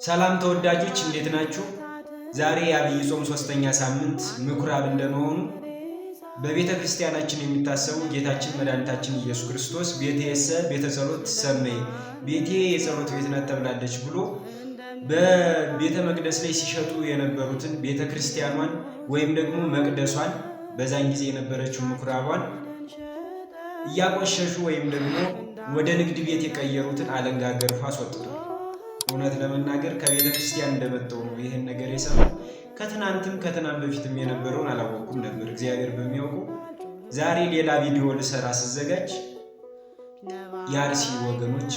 ሰላም ተወዳጆች እንዴት ናችሁ? ዛሬ የአብይ ጾም 3ኛ ሳምንት ምኩራብ እንደመሆኑ በቤተ ክርስቲያናችን የሚታሰቡ ጌታችን መድኃኒታችን ኢየሱስ ክርስቶስ ቤቴሰ ቤተ ጸሎት ሰመይ ቤቴ የጸሎት ቤት ናት ተብላለች ብሎ በቤተ መቅደስ ላይ ሲሸጡ የነበሩትን ቤተ ክርስቲያኗን ወይም ደግሞ መቅደሷን በዛን ጊዜ የነበረችው ምኩራቧን እያቆሸሹ ወይም ደግሞ ወደ ንግድ ቤት የቀየሩትን አለንጋ ገርፎ አስወጥቷል። እውነት ለመናገር ከቤተ ክርስቲያን እንደመጣው ነው ይሄን ነገር የሰማው። ከትናንት በፊትም የነበረውን አላወቅኩም ነበር፣ እግዚአብሔር በሚያውቀው። ዛሬ ሌላ ቪዲዮ ልሰራ ስዘጋጅ የአርሲ ወገኖች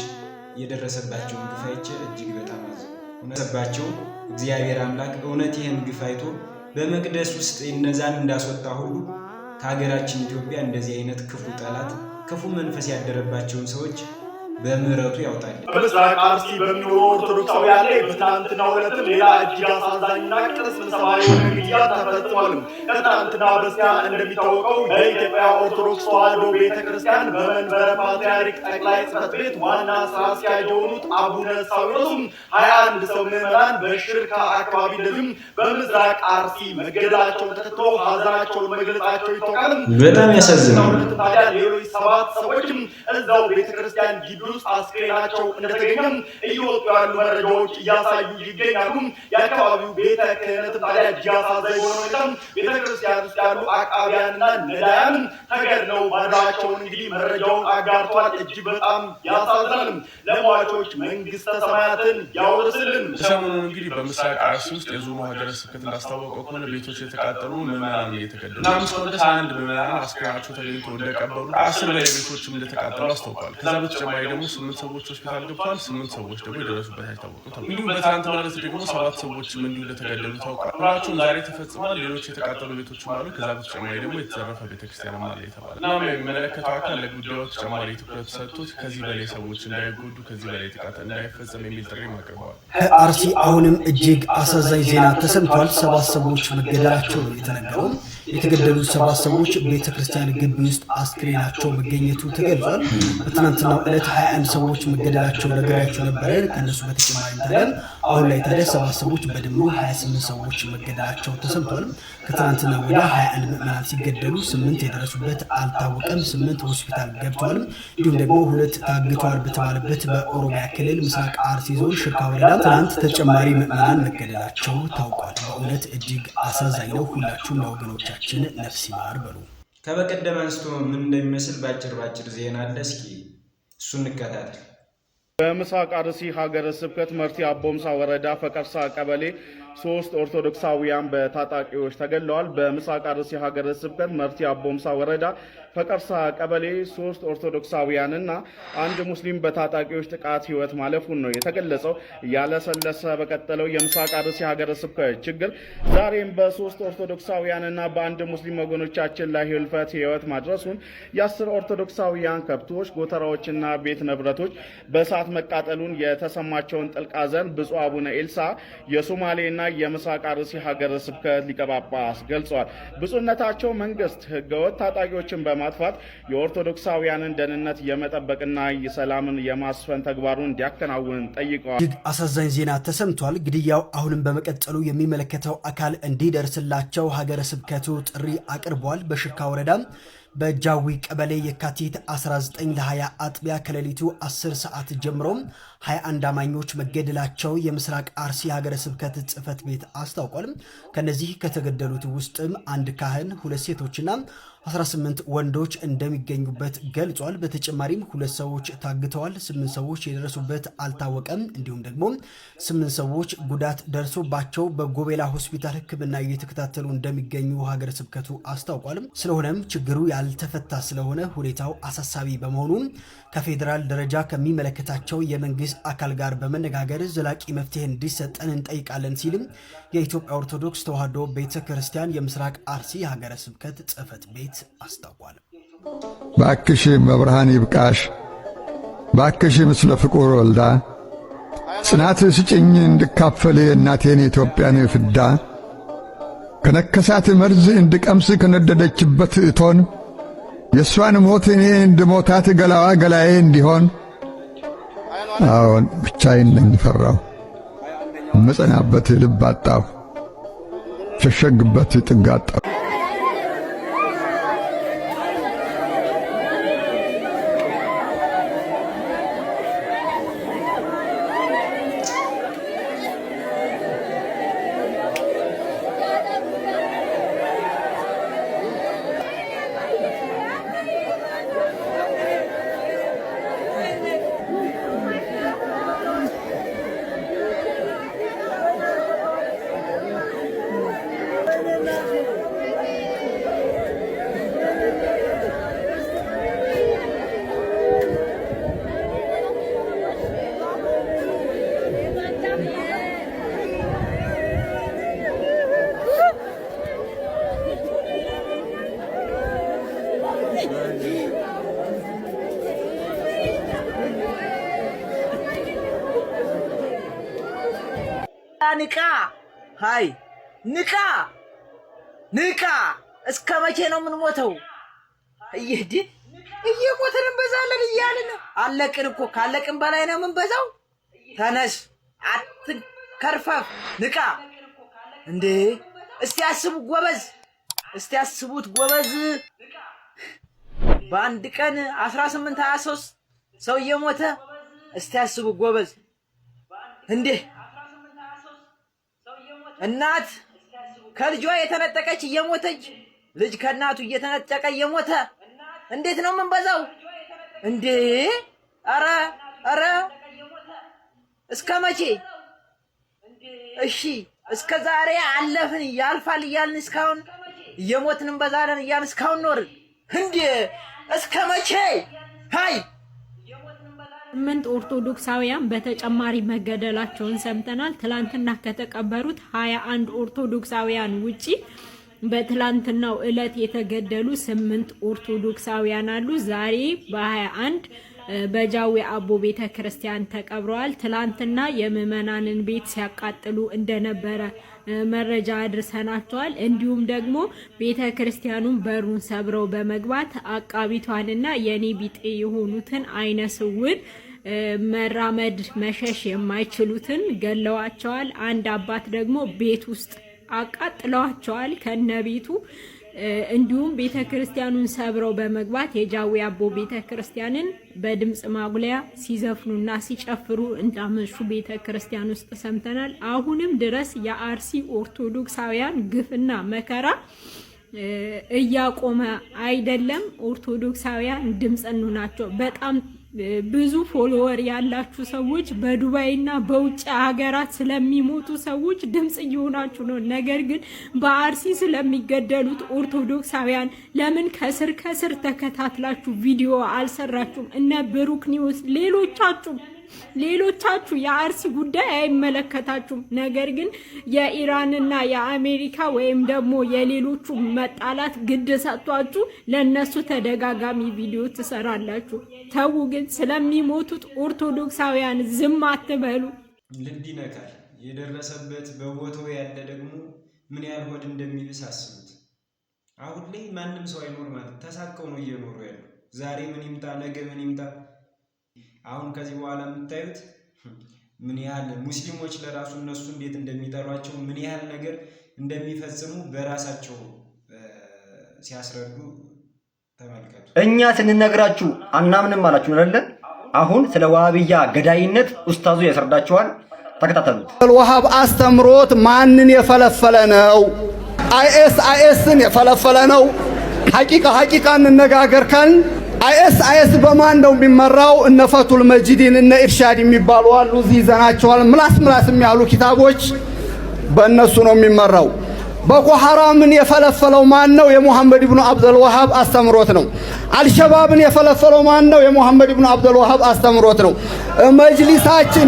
የደረሰባቸውን ግፍ አይቼ እጅግ በጣም አዘንኩባቸው። እግዚአብሔር አምላክ እውነት ይህን ግፍ አይቶ በመቅደስ ውስጥ እነዛን እንዳስወጣ ሁሉ ከሀገራችን ኢትዮጵያ እንደዚህ አይነት ክፉ ጠላት ክፉ መንፈስ ያደረባቸውን ሰዎች በምህረቱ ያውጣል። በምስራቅ አርሲ በሚኖሩ ኦርቶዶክሳውያን ላይ በትናንትናው ዕለትም ሌላ እጅግ አሳዛኝና ቅስም ሰባሪ ግድያ ተፈጽሟል። ከትናንትና በስቲያ እንደሚታወቀው የኢትዮጵያ ኦርቶዶክስ ተዋሕዶ ቤተክርስቲያን በመንበረ ፓትርያርክ ጠቅላይ ጽሕፈት ቤት ዋና ስራ አስኪያጅ የሆኑት አቡነ ሳዊሮስም 21 ሰው ምዕመናን በሽርካ አካባቢ እንደዚሁም በምስራቅ አርሲ መገደላቸውን ተከትሎ ሀዘናቸውን መግለጻቸው ይታወቃል። በጣም ያሳዝናል። ታዲያ ሌሎች 7 ሰዎችም እዛው ቤተክርስቲያን ግቢ ውስጥ አስክሬናቸው እንደተገኘም እየወጡ ያሉ መረጃዎች እያሳዩ ይገኛሉ። የአካባቢው ቤተ ክህነት ታዲያ እጅግ አሳዛኝ በሆነ ሁኔታ ቤተ ክርስቲያን ውስጥ ያሉ አቃቢያንና ነዳያን ተገድለው ባዳቸውን እንግዲህ መረጃውን አጋርቷል። እጅግ በጣም ያሳዝናል። ለሟቾች መንግስተ ሰማያትን ያወርስልን። ሰሞኑን እንግዲህ በምስራቅ አርሲ ውስጥ የዞኑ ሀገረ ስብከት እንዳስታወቀው ከሆነ ቤቶች የተቃጠሉ፣ ምዕመናን እየተገደሉ እና እስካሁን ድረስ 21 ምዕመናን አስክሬናቸው ተገኝቶ እንደቀበሩ 10 በላይ ቤቶችም እንደተቃጠሉ አስታውቋል። ከዛ በተጨማሪ ደግሞ 8 ሰዎች ሆስፒታል ገብተዋል። 8 ሰዎች ደግሞ የደረሱበት አይታወቅም ተብሏል። እንዲሁም በትናንትናው ዕለት ደግሞ 7 ሰዎችም እንዲሁ እንደተገደሉ ታውቋል። ሁላቸውም ዛሬ ተፈጽሟል። ሌሎች የተቃጠሉ ቤቶችም አሉ። ከዛ በተጨማሪ ደግሞ የተዘረፈ ቤተክርስቲያንም አለ የተባለ እናም የሚመለከተው አካል ለጉዳዩ ተጨማሪ ትኩረት ሰጥቶት ከዚህ በላይ ሰዎች እንዳይጎዱ ከዚህ በላይ ጥቃት እንዳይፈጸም የሚል ጥሪ አቅርበዋል። ከአርሲ አሁንም እጅግ አሳዛኝ ዜና ተሰምቷል። 7 ሰዎች መገደላቸው ነው የተነገረው። የተገደሉት 7 ሰዎች ቤተክርስቲያን ግቢ ውስጥ አስክሬናቸው መገኘቱ ተገልጿል። በትናንትናው ዕለት 21 ሰዎች መገደላቸው ነገራቸው ነበረ። ከነሱ በተጨማሪ ታዲያ አሁን ላይ ታዲያ 7 ሰዎች በድምሩ 28 ሰዎች መገደላቸው ተሰምቷል። ከትናንትና ወዲያ 21 ምዕመናን ሲገደሉ 8 የደረሱበት አልታወቀም። 8 ሆስፒታል ገብተዋል። እንዲሁም ደግሞ 2 ታግተዋል በተባለበት በኦሮሚያ ክልል ምስራቅ አርሲ ዞን ሽርካ ወረዳ ትናንት ተጨማሪ ምዕመናን መገደላቸው ታውቋል። በእውነት እጅግ አሳዛኝ ነው። ሁላችሁም ለወገኖቻችን ነፍስ ይማር በሉ። ከበቀደም አንስቶ ምን እንደሚመስል ባጭር ዜና አለ። እስኪ እሱ እንከታተል። በምስራቅ አርሲ ሀገረ ስብከት መርቲ አቦምሳ ወረዳ ፈቀርሳ ቀበሌ 3 ኦርቶዶክሳውያን በታጣቂዎች ተገድለዋል። በምስራቅ አርሲ ሀገረ ስብከት መርቲ አቦምሳ ወረዳ ፈቀርሳ ቀበሌ 3 ኦርቶዶክሳውያንና 1 ሙስሊም በታጣቂዎች ጥቃት ህይወት ማለፉን ነው የተገለጸው። ያለሰለሰ በቀጠለው የምስራቅ አርሲ ሀገረ ስብከት ችግር ዛሬም በ3 ኦርቶዶክሳውያንና በ1 ሙስሊም ወገኖቻችን ላይ ህልፈት ህይወት ማድረሱን የ10 ኦርቶዶክሳውያን ከብቶች፣ ጎተራዎችና ቤት ንብረቶች በእሳት መቃጠሉን የተሰማቸውን ጥልቅ ሐዘን ብፁዕ አቡነ ኤልሳ የሶማሌና የምስራቅ አርሲ ሀገረ ስብከት ሊቀ ጳጳስ ገልጸዋል። ብፁዕነታቸው መንግስት ህገወጥ ታጣቂዎችን በማጥፋት የኦርቶዶክሳውያንን ደህንነት የመጠበቅና የሰላምን የማስፈን ተግባሩን እንዲያከናውን ጠይቀዋል። እጅግ አሳዛኝ ዜና ተሰምቷል። ግድያው አሁንም በመቀጠሉ የሚመለከተው አካል እንዲደርስላቸው ሀገረ ስብከቱ ጥሪ አቅርቧል። በሽርካ ወረዳ በጃዊ ቀበሌ የካቲት 19 ለ20 አጥቢያ ከሌሊቱ 10 ሰዓት ጀምሮ 21 አማኞች መገደላቸው የምስራቅ አርሲ ሀገረ ስብከት ጽሕፈት ቤት አስታውቋል። ከነዚህ ከተገደሉት ውስጥም 1 ካህን፣ 2 ሴቶችና 18 ወንዶች እንደሚገኙበት ገልጿል። በተጨማሪም 2 ሰዎች ታግተዋል። 8 ሰዎች የደረሱበት አልታወቀም። እንዲሁም ደግሞ 8 ሰዎች ጉዳት ደርሶባቸው በጎቤላ ሆስፒታል ሕክምና እየተከታተሉ እንደሚገኙ ሀገረ ስብከቱ አስታውቋል። ስለሆነም ችግሩ ያልተፈታ ስለሆነ ሁኔታው አሳሳቢ በመሆኑ ከፌዴራል ደረጃ ከሚመለከታቸው የመንግስት አካል ጋር በመነጋገር ዘላቂ መፍትሄ እንዲሰጠን እንጠይቃለን ሲልም የኢትዮጵያ ኦርቶዶክስ ተዋሕዶ ቤተክርስቲያን የምስራቅ አርሲ ሀገረ ስብከት ጽሕፈት ቤት አስታውቋል። ባክሽ መብርሃን ይብቃሽ፣ ባክሽ ምስለ ፍቁር ወልዳ ጽናት ስጭኝ እንድካፈል እናቴን ኢትዮጵያን ፍዳ ከነከሳት መርዝ እንድቀምስ ከነደደችበት እቶን የእሷን ሞት እኔ እንድሞታት ገላዋ ገላዬ እንዲሆን አዎን ብቻዬን ነኝ ፈራሁ መጸናበት ልብ አጣሁ ሸሸግበት ጥግ አጣሁ። ንቃ ሃይ ንቃ ንቃ እስከ መቼ ነው ምን ሞተው እየሞተን እንበዛለን እያልን አለቅን እኮ ካለቅን በላይ ነው ምን በዛው ተነስ አትከርፈፍ ንቃ እንዴ እስቲ አስቡ ጎበዝ እስቲ አስቡት ጎበዝ በአንድ ቀን 18 23 ሰው እየሞተ እስቲ አስቡ ጎበዝ እንዴ እናት ከልጇ የተነጠቀች እየሞተች ልጅ ከናቱ እየተነጠቀ እየሞተ እንዴት ነው ምን በዛው እንዴ አረ እስከ መቼ እሺ እስከ ዛሬ አለፍን ያልፋል እያልን እስካሁን እየሞትን እንበዛለን እያልን እስካሁን ኖርን እንዴ እስከ መቼ ሃይ 8 ኦርቶዶክሳውያን በተጨማሪ መገደላቸውን ሰምተናል። ትላንትና ከተቀበሩት 21 ኦርቶዶክሳውያን ውጪ በትላንትናው ዕለት የተገደሉ 8 ኦርቶዶክሳውያን አሉ። ዛሬ በ21 በጃዊ አቦ ቤተክርስቲያን ተቀብረዋል። ትላንትና የምዕመናንን ቤት ሲያቃጥሉ እንደነበረ መረጃ አድርሰናቸዋል። እንዲሁም ደግሞ ቤተክርስቲያኑን በሩን ሰብረው በመግባት አቃቢቷንና የኔ ቢጤ የሆኑትን አይነ ስውር መራመድ መሸሽ የማይችሉትን ገለዋቸዋል። አንድ አባት ደግሞ ቤት ውስጥ አቃጥለዋቸዋል ከነቤቱ። እንዲሁም ቤተክርስቲያኑን ሰብረው በመግባት የጃዊ አቦ ቤተክርስቲያንን በድምጽ ማጉለያ ሲዘፍኑና ሲጨፍሩ እንዳመሹ ቤተክርስቲያን ውስጥ ሰምተናል። አሁንም ድረስ የአርሲ ኦርቶዶክሳውያን ግፍና መከራ እያቆመ አይደለም። ኦርቶዶክሳውያን ድምጽኑ ናቸው። በጣም ብዙ ፎሎወር ያላችሁ ሰዎች በዱባይና በውጭ ሀገራት ስለሚሞቱ ሰዎች ድምጽ እየሆናችሁ ነው። ነገር ግን በአርሲ ስለሚገደሉት ኦርቶዶክሳውያን ለምን ከስር ተከታትላችሁ ቪዲዮ አልሰራችሁም? እነ ብሩክ ኒውስ ሌሎቻችሁ የአርሲ ጉዳይ አይመለከታችሁም። ነገር ግን የኢራንና የአሜሪካ ወይም ደግሞ የሌሎቹ መጣላት ግድ ሰጥቷችሁ ለነሱ ተደጋጋሚ ቪዲዮ ትሰራላችሁ። ተው ግን ስለሚሞቱት ኦርቶዶክሳውያን ዝም አትበሉ። ልብ ይነካል። የደረሰበት በቦታው ያለ ደግሞ ምን ያህል ሆድ እንደሚብስ አስቡት። አሁን ላይ ማንም ሰው አይኖር ማለት ተሳቀው ነው እየኖሩ ያሉ። ዛሬ ምን ይምጣ ነገ ምን ይምጣ። አሁን ከዚህ በኋላ የምታዩት ምን ያህል ሙስሊሞች ለራሱ እነሱ እንዴት እንደሚጠሏቸው ምን ያህል ነገር እንደሚፈጽሙ በራሳቸው ሲያስረዱ ተመልከቱ። እኛ ስንነግራችሁ አናምንም አላችሁ አይደል? አሁን ስለ ዋሃብያ ገዳይነት ኡስታዙ ያስረዳችኋል። ተከታተሉት። አልዋሃብ አስተምሮት ማንን የፈለፈለ ነው? አይኤስን የፈለፈለ ነው። ሐቂቃ እንነጋገር ካልን አይኤስ በማን ነው የሚመራው? እነ ፈቱል መጂድን እነ ኢርሻድ የሚባሉ አሉ። እዚህ ይዘናቸዋል። ምላስ የሚያሉ ኪታቦች በእነሱ ነው የሚመራው። ቦኮ ሐራምን የፈለፈለው ማን ነው? የሙሐመድ ኢብኑ አብዱል ወሃብ አስተምሮት ነው። አልሸባብን የፈለፈለው ማን ነው? የሙሐመድ ኢብኑ አብዱል ወሃብ አስተምሮት ነው። መጅሊሳችን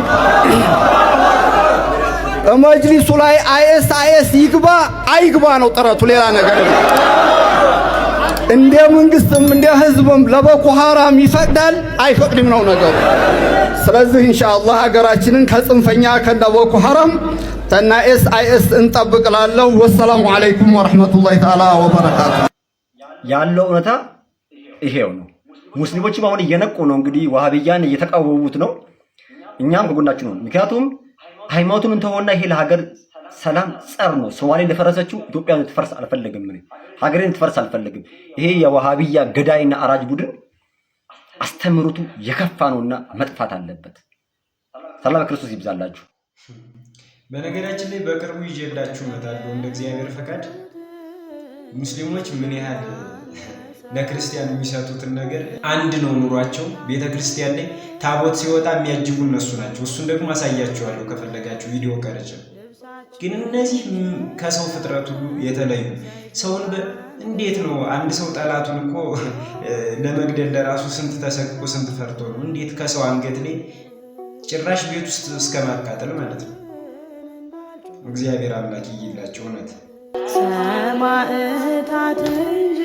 መጅሊሱ ላይ አይኤስ ይግባ አይግባ ነው ጥረቱ፣ ሌላ ነገር ነው። እንደ መንግስትም እንደ ህዝብም ለቦኮ ሐራም ይፈቅዳል አይፈቅድም ነው ነገሩ። ስለዚህ ኢንሻአላህ ሀገራችንን ከጽንፈኛ ከቦኮ ሐራም ተና አይኤስ እንጠብቅላለሁ። ወሰላሙ አለይኩም ወራህመቱላሂ ተዓላ ወበረካቱ። ያለው እውነታ ይሄው ነው። ሙስሊሞችም አሁን እየነቁ ነው። እንግዲህ ዋሃብያን እየተቃወሙት ነው። እኛም ከጎናችሁ ነው። ምክንያቱም ሃይማኖቱን እንተውና ይሄ ለሀገር ሰላም ጸር ነው። ሶማሌ ለፈረሰችው ኢትዮጵያ ትፈርስ አልፈልግም። ሀገሬን ትፈርስ አልፈልግም። ይሄ የዋሃቢያ ገዳይና አራጅ ቡድን አስተምሩቱ የከፋ ነውና መጥፋት አለበት። ሰላም ክርስቶስ ይብዛላችሁ። በነገራችን ላይ በቅርቡ ይዤላችሁ እመጣለሁ እንደ እግዚአብሔር ፈቃድ ሙስሊሞች ምን ያህል ለክርስቲያን የሚሰጡትን ነገር አንድ ነው ኑሯቸው። ቤተክርስቲያን ላይ ታቦት ሲወጣ የሚያጅቡ እነሱ ናቸው። እሱን ደግሞ አሳያችኋለሁ ከፈለጋችሁ ቪዲዮ ቀርጬ። ግን እነዚህ ከሰው ፍጥረት ሁሉ የተለዩ ሰውን እንዴት ነው አንድ ሰው ጠላቱን እኮ ለመግደል ለራሱ ስንት ተሰቅቆ ስንት ፈርቶ ነው። እንዴት ከሰው አንገት ላይ ጭራሽ ቤት ውስጥ እስከ ማቃጠል ማለት ነው። እግዚአብሔር አምላክ ይይላቸው እውነት ሰማዕታት እንጂ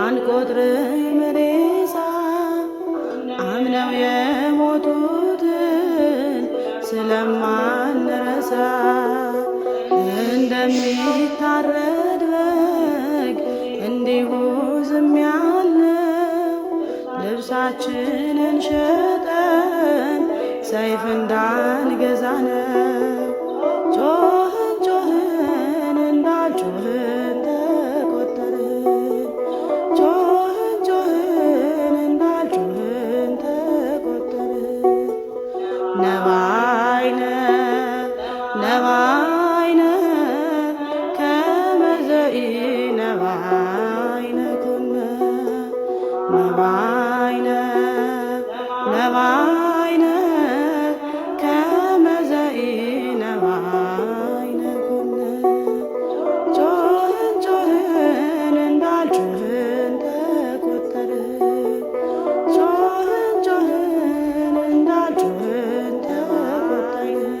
አንቆጥርም ሬሳ አምነው የሞቱትን ስለማንረሳ እንደሚታረድ በግ እንዲሁ ዝም ያልነው ልብሳችንን ሸጠን ሰይፍ እንዳንገዛ ነው። ጮህን ጮህን እንዳልጮህን ተቆጠርን። ጮህን ጮህን እንዳልጮህን ተቆጠርን። ነባይነ ነባይነ ከመዘኢ ነባይነ ኩነ ነባይነ ነባይነ ከመዘኢ ነባይነ ኩነ ጮህን ጮህን እንዳልጮህን ተቆጠርን። ጮህን ጮህን እንዳልጮህን ተቆጠርን።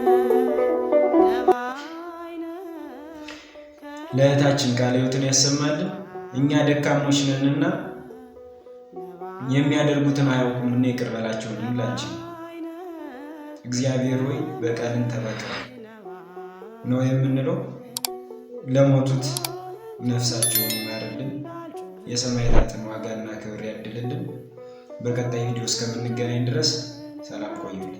ለእህታችን ቃለ ሕይወትን ያሰማልን። እኛ ደካሞች ነንና የሚያደርጉትን አያውቁም እና ይቅር በላቸው ሁላችን። እግዚአብሔር ሆይ በቀልን ተበቀል ነው የምንለው። ለሞቱት ነፍሳቸውን ይማርልን፣ የሰማዕታትን ዋጋና ክብር ያድልልን። በቀጣይ ቪዲዮ እስከምንገናኝ ድረስ ሰላም ቆዩልኝ።